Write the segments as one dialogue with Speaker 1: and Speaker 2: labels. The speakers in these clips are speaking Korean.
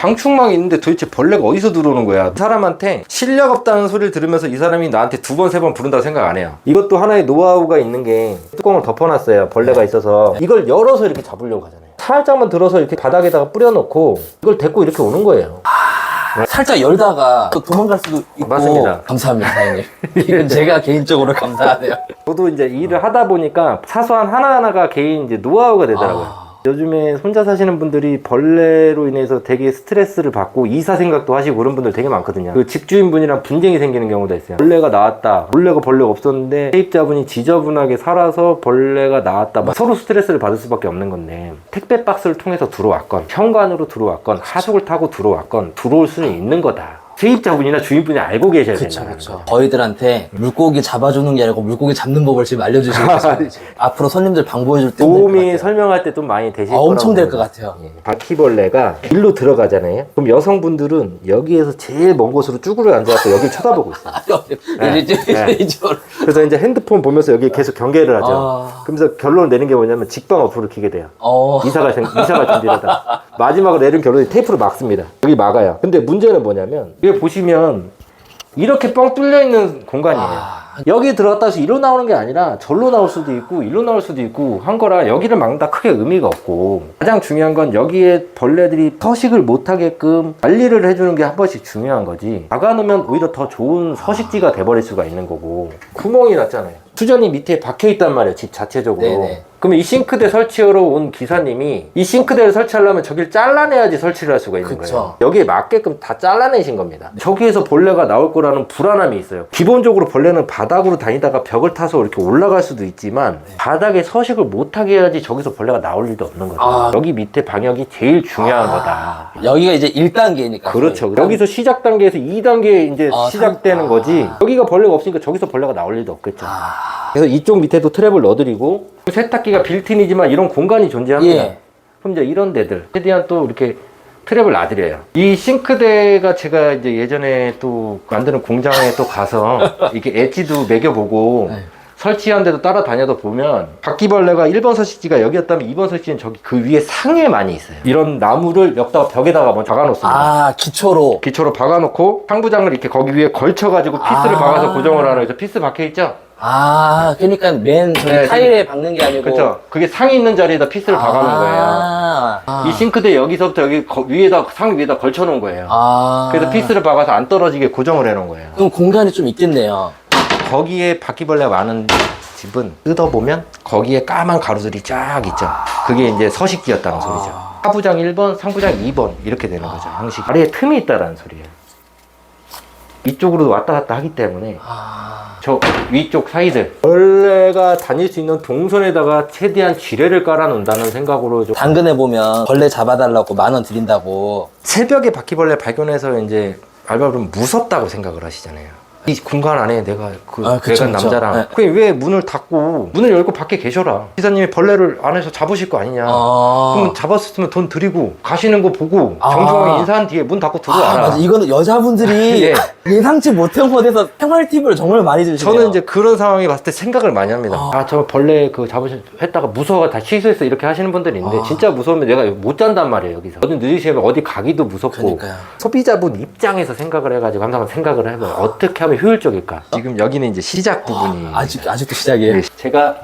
Speaker 1: 방충망이 있는데 도대체 벌레가 어디서 들어오는 거야? 사람한테 실력 없다는 소리를 들으면서 이 사람이 나한테 2번, 3번 부른다고 생각 안 해요. 이것도 하나의 노하우가 있는 게 뚜껑을 덮어놨어요. 벌레가 있어서. 이걸 열어서 이렇게 잡으려고 하잖아요. 살짝만 들어서 이렇게 바닥에다가 뿌려놓고 이걸 데리고 이렇게 오는 거예요.
Speaker 2: 살짝 열다가 또 도망갈 수도 있고.
Speaker 1: 맞습니다.
Speaker 2: 감사합니다, 사장님. 이건 제가 개인적으로 감사하네요.
Speaker 1: 저도 이제 일을 하다 보니까 사소한 하나하나가 개인 이제 노하우가 되더라고요. 요즘에 혼자 사시는 분들이 벌레로 인해서 되게 스트레스를 받고 이사 생각도 하시고 그런 분들 되게 많거든요. 그 집주인분이랑 분쟁이 생기는 경우도 있어요. 벌레가 나왔다. 원래가 벌레가 없었는데 세입자분이 지저분하게 살아서 벌레가 나왔다. 막 서로 스트레스를 받을 수밖에 없는 건데 택배 박스를 통해서 들어왔건 현관으로 들어왔건 하숙을 타고 들어왔건 들어올 수는 있는 거다. 세입자분이나 주인분이 알고 계셔야 된다는 거죠.
Speaker 2: 저희들한테 물고기 잡아주는 게 아니고 물고기 잡는 법을 지금 알려주시고 계세요. 앞으로 손님들 방법해줄 때
Speaker 1: 도움이 설명할 때 좀 많이 되실 거라고.
Speaker 2: 엄청 될 것 같아요.
Speaker 1: 바퀴벌레가 일로 들어가잖아요. 그럼 여성분들은 여기에서 제일 먼 곳으로 쭈그려 앉아서 여기를 쳐다보고 있어요. 그래서 이제 핸드폰 보면서 여기 계속 경계를 하죠. 그러면서 결론을 내는 게 뭐냐면 직방 어플을 키게 돼요. 이사가 준비하다. 마지막으로 내린 결론이 테이프로 막습니다. 여기 막아요. 근데 문제는 뭐냐면 여기 보시면 이렇게 뻥 뚫려 있는 공간이에요. 여기 들어갔다 해서 이리로 나오는 게 아니라 절로 나올 수도 있고 이리로 나올 수도 있고 한 거라 여기를 막는다 크게 의미가 없고, 가장 중요한 건 여기에 벌레들이 서식을 못하게끔 관리를 해주는 게 한 번씩 중요한 거지. 막아놓으면 오히려 더 좋은 서식지가 돼버릴 수가 있는 거고. 구멍이 났잖아요. 수전이 밑에 박혀 있단 말이에요, 집 자체적으로.
Speaker 2: 네네.
Speaker 1: 그러면 이 싱크대 설치하러 온 기사님이 이 싱크대를 설치하려면 저길 잘라내야지 설치를 할 수가 있는 거예요. 여기에 맞게끔 다 잘라내신 겁니다. 저기에서 벌레가 나올 거라는 불안함이 있어요. 기본적으로 벌레는 바닥으로 다니다가 벽을 타서 이렇게 올라갈 수도 있지만 바닥에 서식을 못하게 해야지 저기서 벌레가 나올 일도 없는 거죠. 여기 밑에 방역이 제일 중요한 거다.
Speaker 2: 여기가 이제 1단계니까.
Speaker 1: 그렇죠. 여기서 시작 단계에서 2단계에 이제 시작되는 거지. 여기가 벌레가 없으니까 저기서 벌레가 나올 일도 없겠죠. 그래서 이쪽 밑에도 트랩을 넣어드리고, 세탁기가 빌트인이지만 이런 공간이 존재합니다. 그럼 이제 이런 데들 최대한 또 이렇게 트랩을 놔드려요. 이 싱크대가 제가 이제 예전에 또 만드는 공장에 또 가서 이렇게 엣지도 매겨보고 설치한 데도 따라다녀도 보면 바퀴벌레가 1번 서식지가 여기였다면 2번 서식지는 저기 그 위에 상에 많이 있어요. 이런 나무를 여기다가 벽에다가 먼저 박아놓습니다.
Speaker 2: 기초로
Speaker 1: 박아놓고 상부장을 이렇게 거기 위에 걸쳐가지고 피스를 박아서 고정을 하는 거죠. 피스 박혀있죠?
Speaker 2: 그러니까 맨 저기 타일에 박는 게 아니고.
Speaker 1: 그렇죠. 그게 상이 있는 자리에다 피스를 박아놓은 거예요. 이 싱크대 여기서부터 여기 위에다, 상 위에다 걸쳐놓은 거예요. 그래서 피스를 박아서 안 떨어지게 고정을 해놓은 거예요.
Speaker 2: 그럼 공간이 좀 있겠네요.
Speaker 1: 거기에 바퀴벌레가 많은 집은 뜯어보면 거기에 까만 가루들이 쫙 있죠. 그게 이제 서식지였다는 소리죠. 하부장 1번, 상부장 2번 이렇게 되는 거죠. 형식. 아래에 틈이 있다는 소리예요. 이쪽으로도 왔다 갔다 하기 때문에 저 위쪽 사이들 벌레가 다닐 수 있는 동선에다가 최대한 지뢰를 깔아 놓는다는 생각으로 좀.
Speaker 2: 당근에 보면 벌레 잡아달라고 10,000원 드린다고.
Speaker 1: 새벽에 바퀴벌레 발견해서 이제 알바분은 무섭다고 생각을 하시잖아요. 이 공간 안에 내가 외간 남자랑 그냥 왜 문을 닫고 문을 열고 밖에 계셔라. 기사님이 벌레를 안에서 잡으실 거 아니냐. 그럼 잡았으면 돈 드리고 가시는 거 보고 정중하게 인사한 뒤에 문 닫고 들어와라.
Speaker 2: 맞아. 이거는 여자분들이 예상치 못한 곳에서 생활 팁을 정말 많이 주시네요.
Speaker 1: 저는 이제 그런 상황이 봤을 때 생각을 많이 합니다. 저 벌레 했다가 무서워 다 취소했어 이렇게 하시는 분들이 있는데 진짜 무서우면 내가 못 잔단 말이에요. 여기서 어디 늦으시면 어디 가기도 무섭고.
Speaker 2: 그러니까요.
Speaker 1: 소비자분 입장에서 생각을 해가지고 항상 생각을 해봐요. 어떻게 하면 효율적일까? 지금 여기는 이제 시작 부분이
Speaker 2: 아직도 시작이에요.
Speaker 1: 제가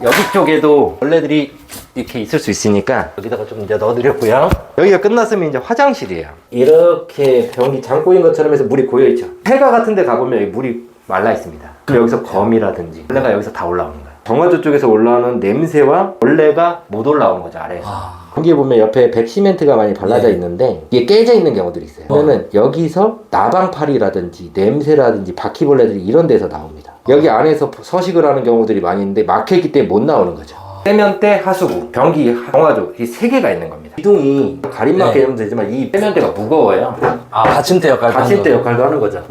Speaker 1: 여기 쪽에도 벌레들이 이렇게 있을 수 있으니까 여기다가 좀 이제 넣어드렸고요. 여기가 끝났으면 이제 화장실이에요. 이렇게 변기 장 꼬인 것처럼 해서 물이 고여있죠. 폐가 같은 데 가보면 여기 물이 말라 있습니다. 그럼 여기서 거미라든지 벌레가 여기서 다 올라오는 거예요. 정화조 쪽에서 올라오는 냄새와 벌레가 못 올라오는 거죠, 아래에서. 거기에 보면 옆에 백시멘트가 많이 발라져 있는데 이게 깨져 있는 경우들이 있어요. 그러면 여기서 나방파리라든지 냄새라든지 바퀴벌레들이 이런 데서 나옵니다. 여기 안에서 서식을 하는 경우들이 많이 있는데 막혀있기 때문에 못 나오는 거죠. 세면대, 하수구, 변기, 정화조 이 3개가 있는 겁니다. 기둥이 가림막 개념도 되지만 이 세면대가 무거워요.
Speaker 2: 받침대
Speaker 1: 역할도 하는 거죠.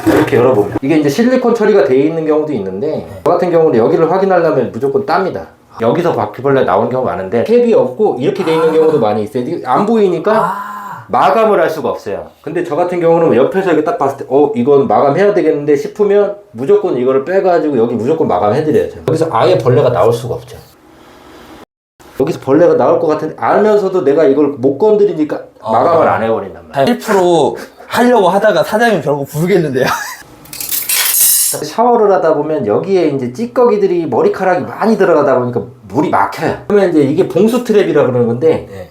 Speaker 1: 이렇게 열어보면 이게 이제 실리콘 처리가 되어 있는 경우도 있는데 저 같은 경우는 여기를 확인하려면 무조건 땁니다. 여기서 바퀴벌레 나오는 경우 많은데 캡이 없고 이렇게 돼 있는 경우도 많이 있어요. 안 보이니까 마감을 할 수가 없어요. 근데 저 같은 경우는 옆에서 이렇게 딱 봤을 때 이건 마감해야 되겠는데 싶으면 무조건 이거를 빼가지고 여기 무조건 마감해드려야죠. 여기서 아예 벌레가 나올 수가 없죠. 여기서 벌레가 나올 것 같은데 알면서도 내가 이걸 못 건드리니까 마감을 안 해버린단 말이야.
Speaker 2: 1% 하려고 하다가 사장님 결국 부르겠는데요.
Speaker 1: 샤워를 하다 보면 여기에 이제 찌꺼기들이 머리카락이 많이 들어가다 보니까 물이 막혀요. 그러면 이제 이게 봉수 트랩이라 그러는 건데,
Speaker 2: 네.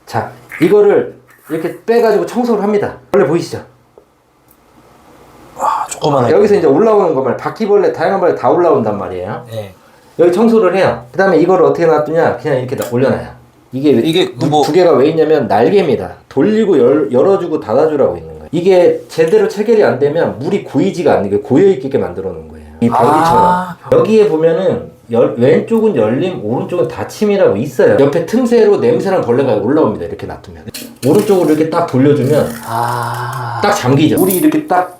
Speaker 1: 자, 이거를 이렇게 빼가지고 청소를 합니다. 벌레 보이시죠?
Speaker 2: 와, 조그만하게.
Speaker 1: 여기서 이제 올라오는 것만 바퀴벌레, 다양한 벌레 다 올라온단 말이에요.
Speaker 2: 네.
Speaker 1: 여기 청소를 해요. 그 다음에 이걸 어떻게 놔두냐? 그냥 이렇게 올려놔요. 이게 두 개가 왜 있냐면 날개입니다. 돌리고 열어주고 닫아주라고 있는 거예요. 이게 제대로 체결이 안 되면 물이 고이지가 않는 게 고여있게 만들어 놓은 거예요. 이 변기처럼. 여기에 보면은 왼쪽은 열림, 오른쪽은 닫힘이라고 있어요. 옆에 틈새로 냄새랑 벌레가 올라옵니다. 이렇게 놔두면. 오른쪽으로 이렇게 딱 돌려주면 딱 잠기죠. 물이 이렇게 딱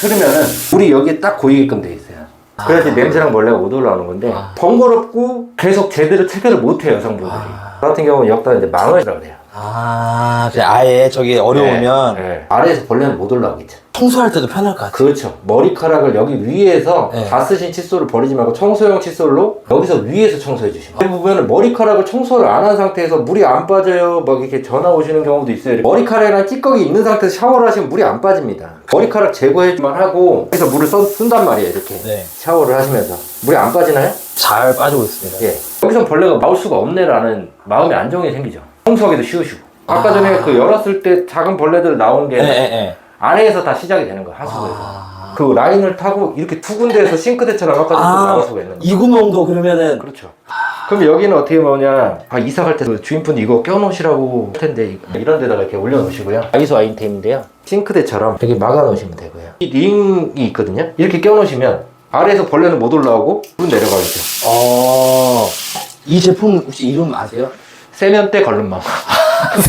Speaker 1: 흐르면은 물이 여기에 딱 고이게끔 돼 있어요. 그래야지 냄새랑 벌레가 못 올라오는 건데 번거롭고 계속 제대로 체결을 못해요, 여성분들이. 저 같은 경우는 여기다 이제 망을 쓰라 그래요.
Speaker 2: 그냥 아예 저기 어려우면
Speaker 1: 네. 아래에서 벌레는 못 올라오겠죠.
Speaker 2: 청소할 때도 편할 것 같아요.
Speaker 1: 그렇죠. 머리카락을 여기 위에서
Speaker 2: 네.
Speaker 1: 다 쓰신 칫솔을 버리지 말고 청소용 칫솔로 여기서 위에서 청소해 주시면 돼요. 보면 머리카락을 청소를 안 한 상태에서 물이 안 빠져요. 막 이렇게 전화 오시는 경우도 있어요. 머리카락이랑 찌꺼기 있는 상태에서 샤워를 하시면 물이 안 빠집니다. 머리카락 제거해주만 하고 여기서 물을 쓴단 말이에요. 이렇게
Speaker 2: 네.
Speaker 1: 샤워를 하시면서 물이 안 빠지나요?
Speaker 2: 잘 빠지고 있습니다.
Speaker 1: 예. 여기서 벌레가 나올 수가 없네라는 마음의 안정이 생기죠. 청소하기도 쉬우시고. 아까 전에 그 열었을 때 작은 벌레들 나온 게
Speaker 2: 네.
Speaker 1: 아래에서 다 시작이 되는 거예요. 하수구에서. 그 라인을 타고 이렇게 두 군데에서 싱크대처럼 아까 나올 수가 있는 거예요.
Speaker 2: 이 구멍도 그러면은
Speaker 1: 그렇죠. 그럼 여기는 어떻게 뭐냐? 이사 갈 때 주인분이 이거 껴놓으시라고 할 텐데 이런 데다가 이렇게 올려놓으시고요. 아이소 아이템인데요. 싱크대처럼 이렇게 막아놓으시면 되고요. 이 링이 있거든요. 이렇게 껴놓으시면 아래에서 벌레는 못 올라오고 물은 내려가겠죠.
Speaker 2: 이 제품 혹시 이름 아세요?
Speaker 1: 세면대 걸름망.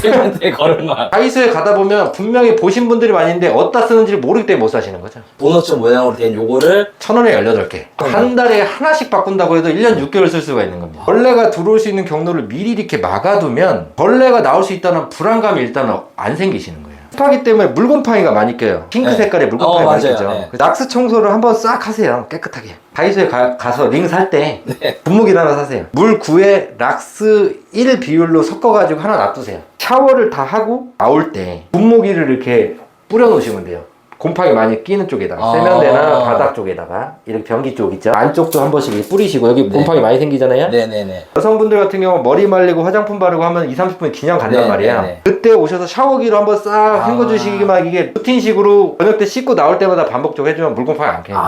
Speaker 2: 세면대 걸음마.
Speaker 1: 아이소에 가다 보면 분명히 보신 분들이 많은데 어디다 쓰는지 모르기 때문에 못 사시는 거죠.
Speaker 2: 도넛 모양으로 된 요거를
Speaker 1: 1,000원에 18개. 한 달에 하나씩 바꾼다고 해도 1년 6개월 쓸 수가 있는 겁니다. 벌레가 들어올 수 있는 경로를 미리 이렇게 막아두면 벌레가 나올 수 있다는 불안감이 일단 안 생기시는 거예요. 습하기 때문에 물곰팡이가 많이 껴요. 핑크
Speaker 2: 네.
Speaker 1: 색깔의 물곰팡이 많이
Speaker 2: 맞아요.
Speaker 1: 끼죠.
Speaker 2: 네.
Speaker 1: 낙스 청소를 한번 싹 하세요. 깨끗하게. 다이소에 가서 링 살 때 분무기를 하나 사세요. 물 9에 락스 1 비율로 섞어가지고 하나 놔두세요. 샤워를 다 하고 나올 때 분무기를 이렇게 뿌려 놓으시면 돼요. 곰팡이 많이 끼는 쪽에다가 세면대나 바닥 쪽에다가 이렇게 변기 쪽 있죠. 안쪽도 한 번씩 뿌리시고 여기 곰팡이 많이 생기잖아요.
Speaker 2: 네네네.
Speaker 1: 여성분들 같은 경우 머리 말리고 화장품 바르고 하면 2-30분 그냥 간단 말이에요. 그때 오셔서 샤워기로 한번 싹 헹궈주시기만 이게 루틴식으로 저녁 때 씻고 나올 때마다 반복적으로 해주면 물곰팡이 안 껴요.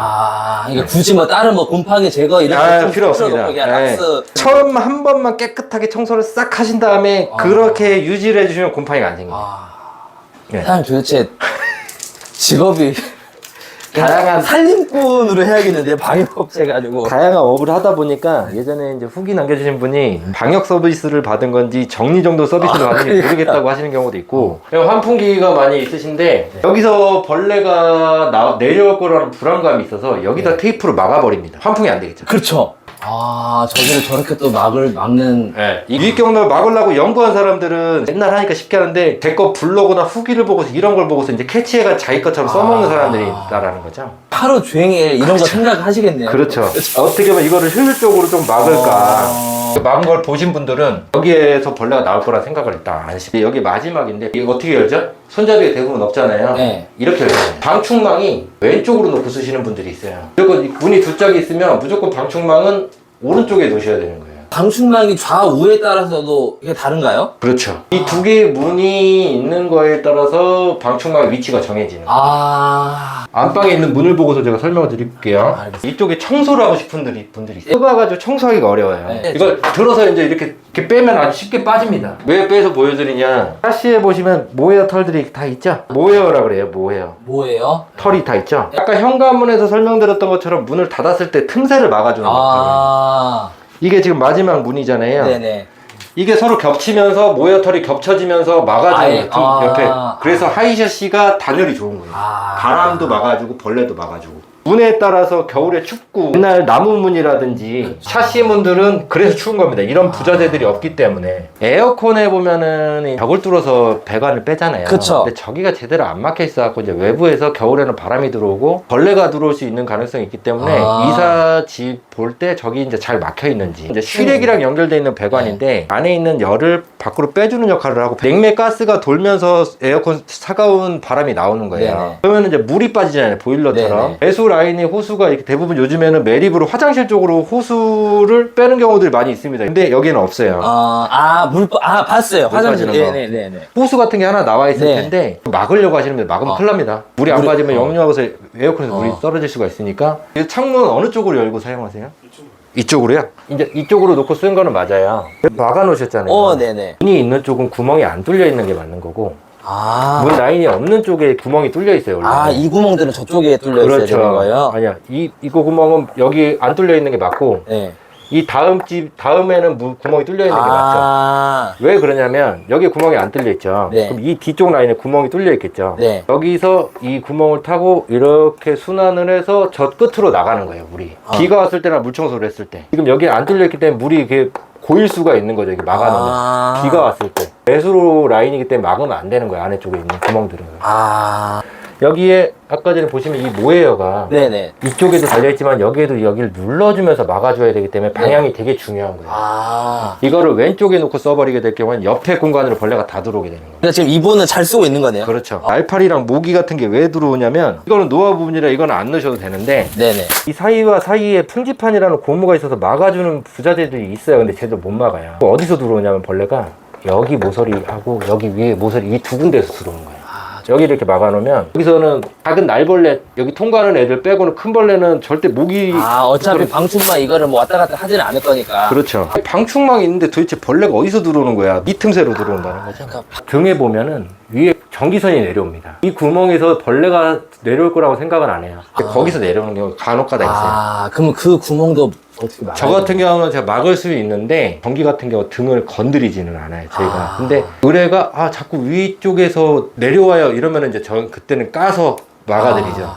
Speaker 2: 이게 굳이 뭐 다른 뭐 곰팡이 제거 이런 거
Speaker 1: 필요 없습니다. 처음 한 번만 깨끗하게 청소를 싹 하신 다음에 그렇게 유지를 해주시면 곰팡이가 안 생겨요.
Speaker 2: 사장님 도대체 직업이
Speaker 1: 다양한
Speaker 2: 살림꾼으로 해야겠는데 방역업체 가지고
Speaker 1: 다양한 업을 하다 보니까 예전에 이제 후기 남겨주신 분이 방역 서비스를 받은 건지 정리정돈 서비스를 받은지 모르겠다고 하시는 경우도 있고 환풍기가 많이 있으신데 여기서 벌레가 내려올 거라는 불안감이 있어서 여기다 테이프로 막아버립니다. 환풍이 안 되겠죠.
Speaker 2: 그렇죠. 저기를 저렇게 또 막는
Speaker 1: 유익 경로를 막으려고 연구한 사람들은 맨날 하니까 쉽게 하는데 제 거 블로그나 후기를 보고서 이런 걸 보고서 이제 캐치해가 자기 것처럼 써먹는 사람들이 있다라는 거죠.
Speaker 2: 하루 종일 이런 거 생각하시겠네요.
Speaker 1: 그렇죠. 어떻게 보면 이거를 효율적으로 좀 막을까. 막은 걸 보신 분들은 여기에서 벌레가 나올 거라 생각을 일단 안 하시고 여기 마지막인데 이거 어떻게 열죠? 손잡이가 대부분 없잖아요. 이렇게 열잖아요. 방충망이 왼쪽으로 놓고 쓰시는 분들이 있어요. 무조건 문이 두 짝이 있으면 무조건 방충망은 오른쪽에 놓으셔야 되는 거예요.
Speaker 2: 방충망이 좌우에 따라서도 이게 다른가요?
Speaker 1: 그렇죠. 이 두 개의 문이 있는 거에 따라서 방충망의 위치가 정해지는 거예요. 안방에 있는 문을 보고서 제가 설명을 드릴게요. 이쪽에 청소를 하고 싶은 분들이 있어요. 좁아가지고 청소하기가 어려워요. 이걸 들어서 이제 이렇게 빼면 아주 쉽게 빠집니다. 왜 빼서 보여드리냐. 샤시에 보시면 모헤어 털들이 다 있죠? 모헤어라 그래요. 모헤어.
Speaker 2: 뭐예요?
Speaker 1: 털이 다 있죠? 아까 현관문에서 설명드렸던 것처럼 문을 닫았을 때 틈새를 막아주는 거예요. 이게 지금 마지막 문이잖아요.
Speaker 2: 네네.
Speaker 1: 이게 서로 겹치면서 모헤어 털이 겹쳐지면서 막아주는 거예요. 옆에. 그래서 하이셔시가 단열이 좋은 거예요. 바람도 막아주고 벌레도 막아주고. 문에 따라서 겨울에 춥고 옛날 나무 문이라든지 샤시 문들은 그래서 추운 겁니다. 이런 부자재들이 없기 때문에. 에어컨에 보면은 벽을 뚫어서 배관을 빼잖아요.
Speaker 2: 그쵸.
Speaker 1: 근데 저기가 제대로 안 막혀 있어갖고 이제 외부에서 겨울에는 바람이 들어오고 벌레가 들어올 수 있는 가능성이 있기 때문에 이사집 볼 때 저기 이제 잘 막혀 있는지 이제 실외기랑 연결되어 있는 배관인데 안에 있는 열을 밖으로 빼주는 역할을 하고 냉매 가스가 돌면서 에어컨 차가운 바람이 나오는 거예요.
Speaker 2: 네네.
Speaker 1: 그러면 이제 물이 빠지잖아요. 보일러처럼.
Speaker 2: 네네.
Speaker 1: 배수 라인의 호수가 이렇게 대부분 요즘에는 매립으로 화장실 쪽으로 호수를 빼는 경우들이 많이 있습니다. 근데 여기는 없어요.
Speaker 2: 봤어요. 화장실.
Speaker 1: 빠지는 거.
Speaker 2: 네네네.
Speaker 1: 호수 같은 게 하나 나와 있을
Speaker 2: 네.
Speaker 1: 텐데 막으려고 하시는 분들 막으면 큰일 납니다. 물이 안 빠지면 역류하고서 에어컨에서 물이 떨어질 수가 있으니까. 창문 어느 쪽으로 열고 사용하세요? 이쪽으로요? 이제 이쪽으로 놓고 쓴 거는 맞아요. 막아 놓으셨잖아요.
Speaker 2: 네네.
Speaker 1: 문이 있는 쪽은 구멍이 안 뚫려 있는 게 맞는 거고 문 라인이 없는 쪽에 구멍이 뚫려 있어요. 원래.
Speaker 2: 이 구멍들은 저쪽에 뚫려 있어야 되는 거예요?
Speaker 1: 아니야. 이거 구멍은 여기 안 뚫려 있는 게 맞고
Speaker 2: 네.
Speaker 1: 이 다음에는 구멍이 뚫려 있는 게 맞죠. 왜 그러냐면 여기 구멍이 안 뚫려 있죠.
Speaker 2: 네.
Speaker 1: 그럼 이 뒤쪽 라인에 구멍이 뚫려 있겠죠.
Speaker 2: 네.
Speaker 1: 여기서 이 구멍을 타고 이렇게 순환을 해서 저 끝으로 나가는 거예요, 물이. 비가 왔을 때나 물 청소를 했을 때. 지금 여기 안 뚫려 있기 때문에 물이 이렇게 고일 수가 있는 거죠. 이렇게 막아놓으면. 비가 왔을 때. 배수로 라인이기 때문에 막으면 안 되는 거예요, 안에 쪽에 있는 구멍들은. 여기에 아까 전에 보시면 이 모에어가
Speaker 2: 네네.
Speaker 1: 이쪽에도 달려있지만 여기에도 여기를 눌러주면서 막아줘야 되기 때문에 방향이 되게 중요한 거예요. 이거를 왼쪽에 놓고 써버리게 될 경우는 옆에 공간으로 벌레가 다 들어오게 되는 거예요.
Speaker 2: 그러니까 지금 이분은 잘 쓰고 있는 거네요.
Speaker 1: 그렇죠. 알파리랑 모기 같은 게 왜 들어오냐면 이거는 노화 부분이라 이거는 안 넣으셔도 되는데
Speaker 2: 네네.
Speaker 1: 이 사이와 사이에 풍지판이라는 고무가 있어서 막아주는 부자재들이 있어요. 근데 제대로 못 막아요. 어디서 들어오냐면 벌레가 여기 모서리하고 여기 위에 모서리 이 두 군데에서 들어오는 거예요. 여기를 이렇게 막아놓으면 여기서는 작은 날벌레 여기 통과하는 애들 빼고는 큰 벌레는 절대 모기
Speaker 2: 어차피 방충망 이거를 뭐 왔다 갔다 하지는 않을 거니까.
Speaker 1: 그렇죠. 방충망이 있는데 도대체 벌레가 어디서 들어오는 거야? 이 틈새로 들어온다는 거죠. 등에 보면은 위에 전기선이 내려옵니다. 이 구멍에서 벌레가 내려올 거라고 생각은 안 해요. 거기서 내려오는 경우가 간혹가다 있어요.
Speaker 2: 그럼 그 구멍도 어떻게 막아요?
Speaker 1: 저 같은 경우는 제가 막을 수 있는데 전기 같은 경우 등을 건드리지는 않아요, 저희가. 근데 의뢰가 자꾸 위쪽에서 내려와요 이러면은 이제 그때는 까서 막아드리죠.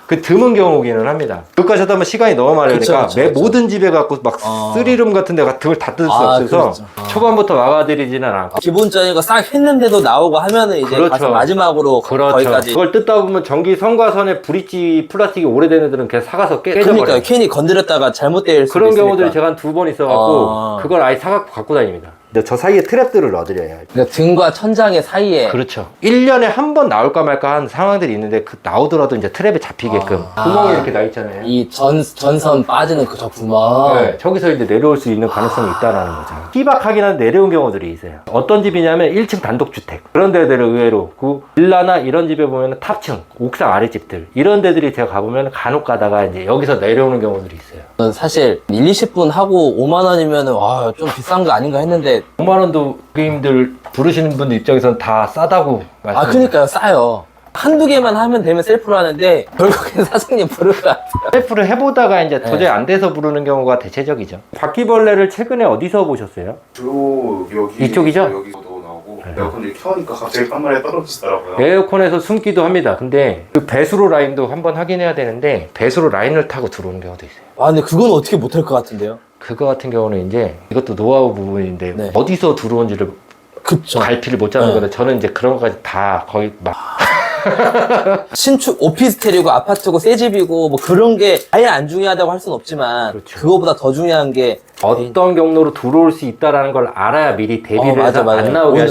Speaker 1: 그 드문 경우기는 합니다. 여기까지 하다 보면 시간이 너무 많으니까 모든 집에 갖고 막 쓰리룸 같은 데가 등을 다 뜯을 수 없어서 초반부터 막아드리지는 않고
Speaker 2: 기본적인 거 싹 했는데도 나오고 하면은 이제 가서 마지막으로 거기까지.
Speaker 1: 그걸 뜯다 보면 전기 선과선에 브릿지 플라스틱이 오래된 애들은 그냥 사가서 깨져버려요.
Speaker 2: 그러니까 괜히 건드렸다가 잘못될 수도
Speaker 1: 그런
Speaker 2: 있으니까.
Speaker 1: 경우들이 제가 한 2번 있어갖고 그걸 아예 사갖고 갖고 다닙니다. 근데 저 사이에 트랩들을 넣어드려요.
Speaker 2: 그러니까 등과 천장의 사이에.
Speaker 1: 그렇죠. 1년에 한 번 나올까 말까 한 상황들이 있는데 나오더라도 이제 트랩에 잡히게끔 구멍이 이렇게 나 있잖아요.
Speaker 2: 이 전선 빠지는 저 구멍.
Speaker 1: 네, 저기서 이제 내려올 수 있는 가능성이 있다라는 거죠. 희박하긴 한데 내려온 경우들이 있어요. 어떤 집이냐면 1층 단독주택 그런 데들은 의외로 그 빌라나 이런 집에 보면 탑층 옥상 아랫집들 이런 데들이 제가 가보면 간혹 가다가 이제 여기서 내려오는 경우들이 있어요.
Speaker 2: 저는 사실 1, 20분 하고 5만 원이면은 좀 비싼 거 아닌가 했는데
Speaker 1: 5만 원도 고객님들 부르시는 분들 입장에서는 다 싸다고 말씀드립니다.
Speaker 2: 그러니까요, 싸요. 한두 개만 하면 되면 셀프로 하는데 결국엔 사장님 부를 것 같아요.
Speaker 1: 셀프를 해보다가 이제 도저히 안 돼서 부르는 경우가 대체적이죠. 바퀴벌레를 최근에 어디서 보셨어요?
Speaker 3: 주로 여기
Speaker 1: 이쪽이죠?
Speaker 3: 여기서도 나오고 에어컨을 켜니까 갑자기 한 마리 떨어지더라고요.
Speaker 1: 에어컨에서 숨기도 합니다. 근데 그 배수로 라인도 한번 확인해야 되는데 배수로 라인을 타고 들어오는 경우도 있어요.
Speaker 2: 근데 그건 어떻게 못할 것 같은데요?
Speaker 1: 그거 같은 경우는 이제 이것도 노하우 부분인데
Speaker 2: 네.
Speaker 1: 어디서 들어온지를
Speaker 2: 그쵸.
Speaker 1: 갈피를 못 잡는 건데 저는 이제 그런 것까지 다 거의 막
Speaker 2: 신축 오피스텔이고 아파트고 새 집이고 뭐 그런 게 아예 안 중요하다고 할 수는 없지만
Speaker 1: 그렇죠.
Speaker 2: 그거보다 더 중요한 게
Speaker 1: 어떤 경로로 들어올 수 있다라는 걸 알아야 미리 대비를 해서 안 나오게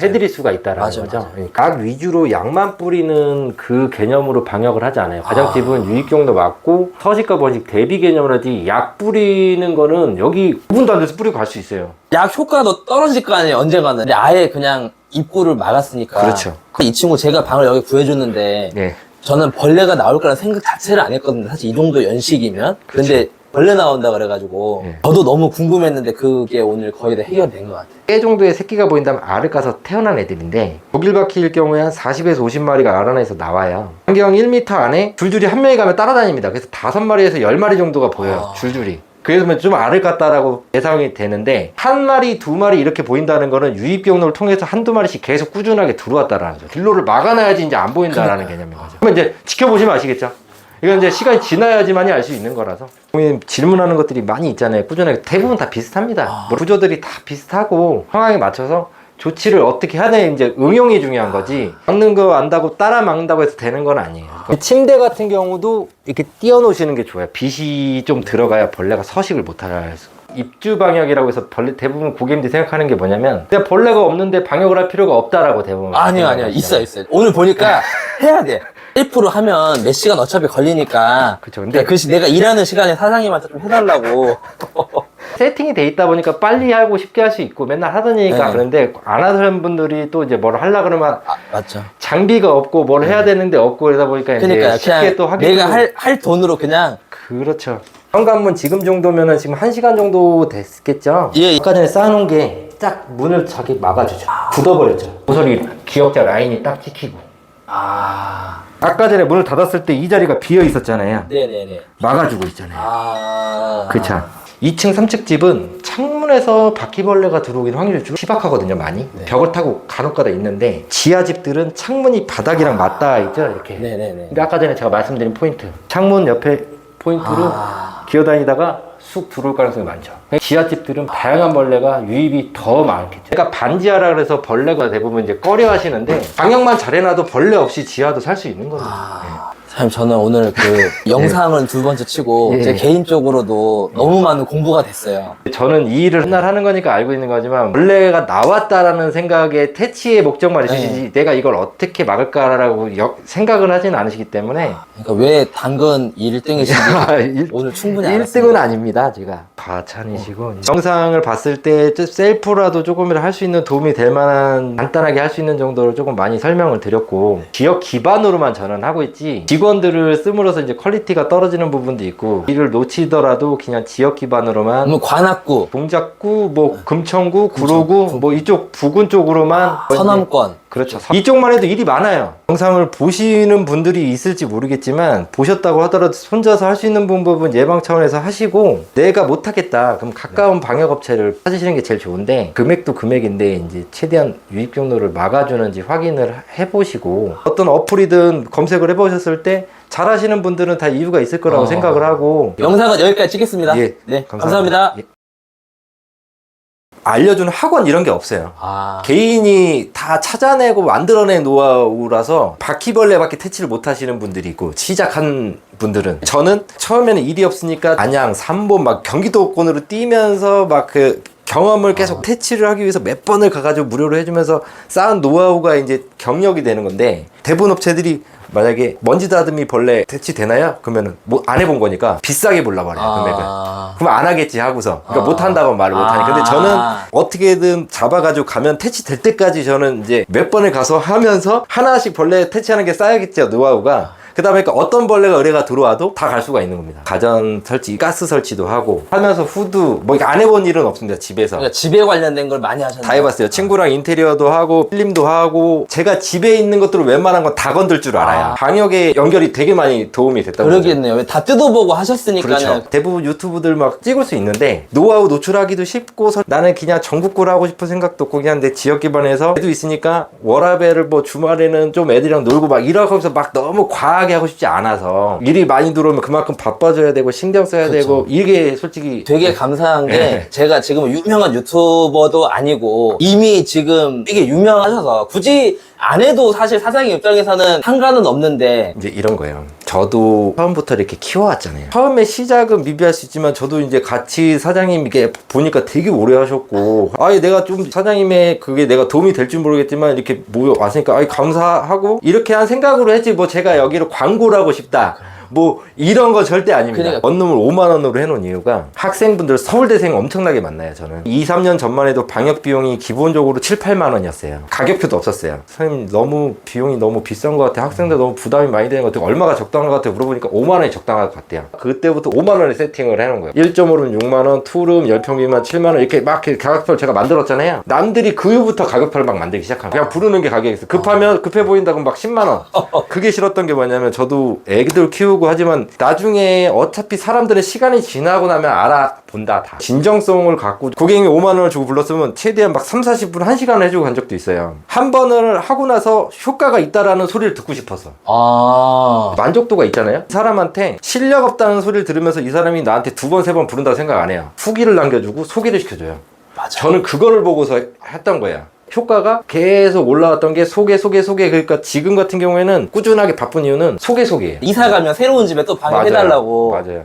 Speaker 1: 해드릴 수가 있다라는 거죠. 각 위주로 약만 뿌리는 그 개념으로 방역을 하지 않아요. 가정집은 유익경로 맞고 서식과 번식 대비 개념을 하지 약 뿌리는 거는 여기 5분도 안 돼서 뿌리고 갈 수 있어요.
Speaker 2: 약 효과도 떨어질 거 아니에요, 언젠가는. 근데 아예 그냥 입구를 막았으니까.
Speaker 1: 그렇죠.
Speaker 2: 이 친구 제가 방을 여기 구해줬는데
Speaker 1: 네.
Speaker 2: 저는 벌레가 나올 거라는 생각 자체를 안 했거든요. 사실 이 정도 연식이면. 근데 벌레 나온다 그래가지고 저도 너무 궁금했는데 그게 오늘 거의 다 해결된 것 같아요.
Speaker 1: 개 정도의 새끼가 보인다면 알을 까서 태어난 애들인데 독일바퀴일 경우에 한 40에서 50마리가 알 안에서 나와요. 반경 1m 안에 줄줄이 한 명이 가면 따라다닙니다. 그래서 5마리에서 10마리 정도가 보여요. 줄줄이. 그래서 좀 알을 깠다라고 예상이 되는데 한 마리, 두 마리 이렇게 보인다는 거는 유입 경로를 통해서 한두 마리씩 계속 꾸준하게 들어왔다라는 거죠. 진로를 막아놔야지 이제 안 보인다라는 개념인 거죠. 그러면 이제 지켜보시면 아시겠죠? 이건 이제 시간이 지나야지만이 알 수 있는 거라서. 질문하는 것들이 많이 있잖아요. 꾸준하게. 대부분 다 비슷합니다. 구조들이 다 비슷하고 상황에 맞춰서 조치를 어떻게 해야 되는 이제 응용이 중요한 거지. 막는 거 안다고 따라 막는다고 해서 되는 건 아니에요. 침대 같은 경우도 이렇게 띄워 놓으시는 게 좋아요. 빛이 좀 들어가야 벌레가 서식을 못할 수. 입주 방역이라고 해서 벌레 대부분 고객님들이 생각하는 게 뭐냐면 내가 벌레가 없는데 방역을 할 필요가 없다라고 대부분
Speaker 2: 아니요 있어요. 오늘 보니까 해야 돼. 1% 하면 몇 시간 어차피 걸리니까.
Speaker 1: 그쵸. 근데
Speaker 2: 내가 일하는 시간에 사장님한테 좀 해달라고.
Speaker 1: 세팅이 돼 있다 보니까 빨리 하고 쉽게 할 수 있고 맨날 하던 얘기니까.
Speaker 2: 네.
Speaker 1: 그런데 안 하는 분들이 또 이제 뭘 하려고 그러면
Speaker 2: 맞죠.
Speaker 1: 장비가 없고 뭘 해야 되는데 없고 그러다 보니까
Speaker 2: 그러니까
Speaker 1: 이제 쉽게 또 하기
Speaker 2: 내가 할 돈으로 그냥.
Speaker 1: 그렇죠. 현관문 지금 정도면은 지금 1시간 정도 됐겠죠?
Speaker 2: 예.
Speaker 1: 아까 전에 쌓아놓은 게 딱 문을 저기 막아주죠. 굳어버렸죠. 모서리 기역자 라인이 딱 찍히고. 아까 전에 문을 닫았을 때 이 자리가 비어 있었잖아요.
Speaker 2: 네네네.
Speaker 1: 막아주고 있잖아요. 그쵸. 2층 3층 집은 창문에서 바퀴벌레가 들어오긴 확률이 좀 희박하거든요, 많이.
Speaker 2: 네.
Speaker 1: 벽을 타고 간혹가다 있는데 지하 집들은 창문이 바닥이랑 맞닿아 있죠, 이렇게.
Speaker 2: 네네네.
Speaker 1: 근데 아까 전에 제가 말씀드린 포인트. 창문 옆에 포인트로 기어다니다가 쑥 들어올 가능성이 많죠. 지하집들은 다양한 벌레가 유입이 더 많겠죠. 그러니까 반지하라 그래서 벌레가 대부분 이제 꺼려 하시는데 방역만 잘해놔도 벌레 없이 지하도 살 수 있는 겁니다.
Speaker 2: 사장님, 저는 오늘 그 영상은 두 번째 치고
Speaker 1: 예.
Speaker 2: 제 개인적으로도 너무 많은 공부가 됐어요.
Speaker 1: 저는 이 일을 맨날 하는 거니까 알고 있는 거지만 벌레가 나왔다라는 생각에 퇴치의 목적만 있으시지 내가 이걸 어떻게 막을까라고 생각을 하지는 않으시기 때문에
Speaker 2: 그러니까 왜 당근 1등이신지 오늘 충분히 알았습니다.
Speaker 1: 1등은 아닙니다, 제가. 과찬이시고. 영상을 봤을 때 셀프라도 조금이라도 할 수 있는 도움이 될 만한 간단하게 할 수 있는 정도로 조금 많이 설명을 드렸고 지역 기반으로만 저는 하고 있지 직원들을 씀으로써 이제 퀄리티가 떨어지는 부분도 있고 일을 놓치더라도 그냥 지역 기반으로만
Speaker 2: 뭐 관악구,
Speaker 1: 동작구, 뭐 금천구, 구로구 뭐 이쪽 부근 쪽으로만
Speaker 2: 서남권.
Speaker 1: 그렇죠. 이쪽만 해도 일이 많아요. 영상을 보시는 분들이 있을지 모르겠지만 보셨다고 하더라도 혼자서 할 수 있는 방법은 예방 차원에서 하시고 내가 못하겠다 그럼 가까운 방역업체를 찾으시는 게 제일 좋은데 금액도 금액인데 이제 최대한 유입 경로를 막아주는지 확인을 해보시고 어떤 어플이든 검색을 해보셨을 때 잘하시는 분들은 다 이유가 있을 거라고 생각을 하고
Speaker 2: 영상은 여기까지 찍겠습니다.
Speaker 1: 예,
Speaker 2: 네, 감사합니다.
Speaker 1: 예. 알려주는 학원 이런 게 없어요. 개인이 다 찾아내고 만들어낸 노하우라서 바퀴벌레밖에 퇴치를 못 하시는 분들이 있고 시작한 분들은 저는 처음에는 일이 없으니까 안양, 삼본 막 경기도권으로 뛰면서 막 그 경험을 계속 퇴치를 하기 위해서 몇 번을 가가지고 무료로 해주면서 쌓은 노하우가 이제 경력이 되는 건데 대부분 업체들이 만약에 먼지 다듬이 벌레 퇴치되나요? 그러면은 뭐 안 해본 거니까 비싸게 몰라버려요 금액을. 그럼 안 하겠지 하고서 그러니까 못 한다고 말을 못 하니까. 근데 저는 어떻게든 잡아가지고 가면 퇴치될 때까지 저는 이제 몇 번을 가서 하면서 하나씩 벌레 퇴치하는 게 쌓여겠죠 노하우가. 그다음에 그러니까 어떤 벌레가 의뢰가 들어와도 다 갈 수가 있는 겁니다. 가전 설치, 가스 설치도 하고 하면서 후드 뭐 안 해본 일은 없습니다. 집에서.
Speaker 2: 그러니까 집에 관련된 걸 많이 하셨나요?
Speaker 1: 다 해봤어요. 친구랑 인테리어도 하고 필름도 하고 제가 집에 있는 것들을 웬만한 건 다 건들 줄 알아요. 방역에 연결이 되게 많이 도움이 됐다고.
Speaker 2: 그러겠네요. 왜 다 뜯어보고 하셨으니까.
Speaker 1: 그렇죠. 대부분 유튜브들 막 찍을 수 있는데 노하우 노출하기도 쉽고 나는 그냥 전국구를 하고 싶은 생각도 없고 그냥 내 지역 기반에서 애도 있으니까 워라벨을 뭐 주말에는 좀 애들이랑 놀고 막 이러고 해서 막 너무 과하게 하고 싶지 않아서 일이 많이 들어오면 그만큼 바빠져야 되고 신경 써야 되고 이게 솔직히
Speaker 2: 되게 감사한 게 제가 지금 유명한 유튜버도 아니고 이미 지금 되게 유명하셔서 굳이 안 해도 사실 사장님 입장에서는 상관은 없는데
Speaker 1: 이제 이런 거예요. 저도 처음부터 이렇게 키워왔잖아요. 처음에 시작은 미비할 수 있지만 저도 이제 같이 사장님 이게 보니까 되게 오래 하셨고 아예 내가 좀 사장님의 그게 내가 도움이 될 줄 모르겠지만 이렇게 모여왔으니까 아예 감사하고 이렇게 한 생각으로 했지 뭐 제가 여기를 광고를 하고 싶다 뭐 이런 거 절대 아닙니다.
Speaker 2: 그러니까.
Speaker 1: 원룸을 5만 원으로 해놓은 이유가 학생분들 서울대생 엄청나게 만나요. 저는 2, 3년 전만 해도 방역 비용이 기본적으로 7, 8만 원이었어요. 가격표도 없었어요. 선생님 너무 비용이 너무 비싼 것 같아. 학생들 너무 부담이 많이 되는 것 같아. 얼마가 적당한 것 같아 물어보니까 5만 원이 적당한 것 같대요. 그때부터 5만 원에 세팅을 해놓은 거예요. 1.5룸 6만 원, 투룸 10평 미만 7만 원 이렇게 막 가격표를 제가 만들었잖아요. 남들이 그 후부터 가격표를 막 만들기 시작한 거예요. 그냥 부르는 게 가격이 있어. 급하면 급해 보인다고 막 10만 원. 그게 싫었던 게 뭐냐면 저도 애기들 키우고 부르고 하지만 나중에 어차피 사람들은 시간이 지나고 나면 알아본다. 다 진정성을 갖고 고객님이 5만 원을 주고 불렀으면 최대한 막 3, 40분 1시간 해주고 간 적도 있어요. 한 번을 하고 나서 효과가 있다라는 소리를 듣고 싶어서. 만족도가 있잖아요. 사람한테 실력 없다는 소리를 들으면서 이 사람이 나한테 2번, 3번 부른다고 생각 안 해요. 후기를 남겨주고 소개를 시켜줘요.
Speaker 2: 맞아.
Speaker 1: 저는 그거를 보고서 했던 거예요. 효과가 계속 올라왔던 게 소개. 그러니까 지금 같은 경우에는 꾸준하게 바쁜 이유는 소개예요.
Speaker 2: 이사 가면 새로운 집에 또 방에
Speaker 1: 맞아요.
Speaker 2: 해달라고.
Speaker 1: 맞아요.